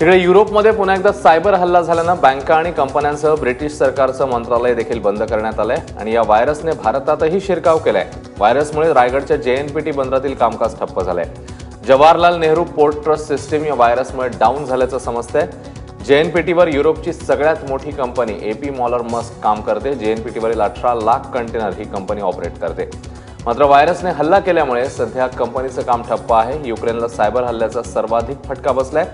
तिकडे युरोपमध्ये पुन्हा एकदा सायबर हल्ला झाल्यानं बँका आणि कंपन्यांसह ब्रिटिश सरकारचं मंत्रालय देखील बंद करण्यात आलंय आणि या व्हायरसने भारतातही शिरकाव केलाय। व्हायरसमुळे रायगडच्या JNPT बंदरातील कामकाज ठप्प झालंय। Jawaharlal Nehru port trust system या व्हायरसमुळे डाऊन झाल्याचं समजतंय। JNPTवर युरोपची सगळ्यात मोठी कंपनी AP Moller Maersk काम करते। JNPTवरील 18 लाख कंटेनर ही कंपनी ऑपरेट करते। मात्र व्हायरसने हल्ला केल्यामुळे सध्या कंपनीचं काम ठप्प आहे। युक्रेनला सायबर हल्ल्याचा सर्वाधिक फटका बसलाय।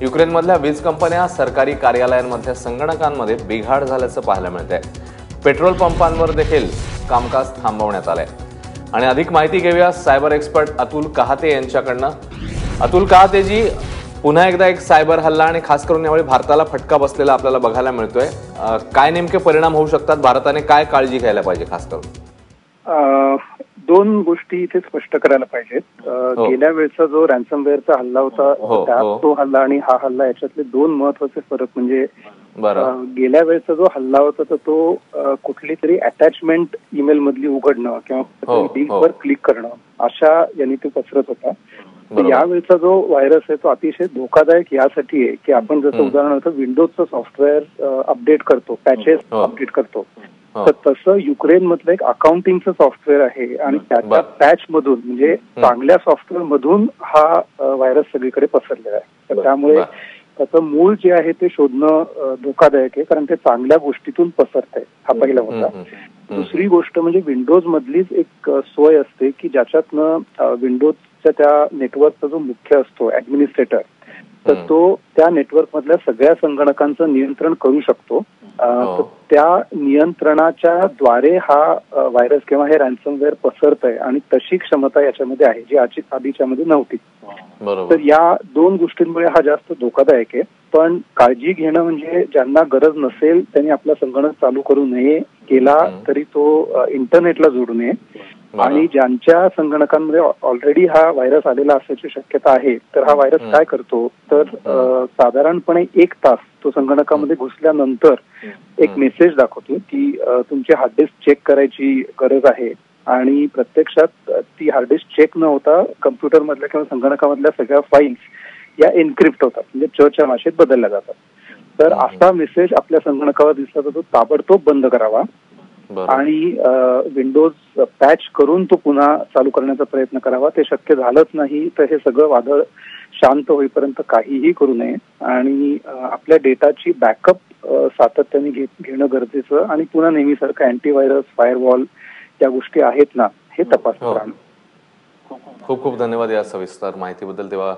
युक्रेनमधल्या वीज कंपन्या, सरकारी कार्यालयांमधल्या संगणकांमध्ये बिघाड झाल्याचं पाहायला मिळतंय। पेट्रोल पंपांवर देखील कामकाज थांबवण्यात आलंय। आणि अधिक माहिती घेऊया सायबर एक्सपर्ट अतुल कहाते यांच्याकडनं। अतुल कहातेजी, पुन्हा एकदा एक सायबर हल्ला आणि खास करून यावेळी भारताला फटका बसलेला आपल्याला बघायला मिळतोय। काय नेमके परिणाम होऊ शकतात? भारताने काय काळजी घ्यायला पाहिजे खास करून? दोन गोष्टी इथे स्पष्ट करायला पाहिजेत। गेल्या वेळचा जो रॅन्समवेअरचा हल्ला होता त्यात तो हल्ला आणि हा हल्ला याच्यातले दोन महत्वाचे फरक म्हणजे गेल्या वेळचा जो हल्ला होता तर तो कुठली तरी अटॅचमेंट ईमेल मधली उघडणं किंवा लिंकवर क्लिक करणं अशा यांनी तो पसरत होता। यावेळचा जो व्हायरस आहे तो अतिशय धोकादायक यासाठी आहे की आपण जसं उदाहरणार्थ विंडोजचं सॉफ्टवेअर अपडेट करतो, पॅचेस अपडेट करतो, तर तसं युक्रेन मधलं एक अकाउंटिंगचं सॉफ्टवेअर आहे आणि त्याच्या पॅच मधून म्हणजे चांगल्या सॉफ्टवेअर मधून हा व्हायरस सगळीकडे पसरलेला आहे। तर त्यामुळे त्याचं मूळ जे आहे ते शोधणं धोकादायक आहे, कारण ते चांगल्या गोष्टीतून पसरत आहे। हा पहिला मुद्दा। दुसरी गोष्ट म्हणजे विंडोज मधलीच एक सोय असते की ज्याच्यातनं विंडोजच्या त्या नेटवर्कचा जो मुख्य असतो ऍडमिनिस्ट्रेटर, तर तो त्या नेटवर्क मधल्या सगळ्या संगणकांचं नियंत्रण करू शकतो। तर त्या नियंत्रणाच्या द्वारे हा व्हायरस किंवा हे रॅन्समवेअर पसरत आहे आणि तशी क्षमता याच्यामध्ये आहे जी आधीच्या मध्ये नव्हती। तर या दोन गोष्टींमुळे हा जास्त धोकादायक आहे। पण काळजी घेणं म्हणजे ज्यांना गरज नसेल त्यांनी आपला संगणक चालू करू नये, केला तरी तो इंटरनेटला जोडू नये, आणि ज्यांच्या संगणकांमध्ये ऑलरेडी हा व्हायरस आलेला असण्याची शक्यता आहे तर हा व्हायरस काय करतो तर साधारणपणे 1 तास तो संगणकामध्ये घुसल्यानंतर एक मेसेज दाखवतो की तुमची हार्ड डिस्क चेक करायची गरज आहे, आणि प्रत्यक्षात ती हार्ड डिस्क चेक न होता कम्प्युटर मधल्या किंवा संगणकामधल्या सगळ्या फाईल्स या एन्क्रिप्ट होतात, म्हणजे चच्या भाषेत बदलल्या जातात। तर असा मेसेज आपल्या संगणकावर दिसला तर तो ताबडतोब बंद करावा आणि विंडोज पॅच करून तो पुन्हा चालू करण्याचा प्रयत्न करावा। ते शक्य झालंच नाही तर हे सगळं वादळ शांत होईपर्यंत काहीही करू नये आणि आपल्या डेटाची बॅकअप सातत्याने घेणं गरजेचं, आणि पुन्हा नेहमीसारखं अँटीव्हायरस, फायरवॉल या गोष्टी आहेत ना हे तपासत राहणं। खूप खूप धन्यवाद या सविस्तर माहितीबद्दल। तेव्हा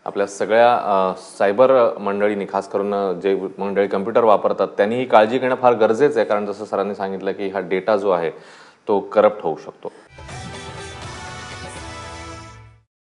आपल्या सगळ्या सायबर मंडळींनी, खास करून जे मंडळी कम्प्युटर वापरतात त्यांनी काळजी घेणं फार गरजेचं आहे, कारण जसं सरांनी सांगितलं की हा डेटा जो आहे तो करप्ट होऊ शकतो।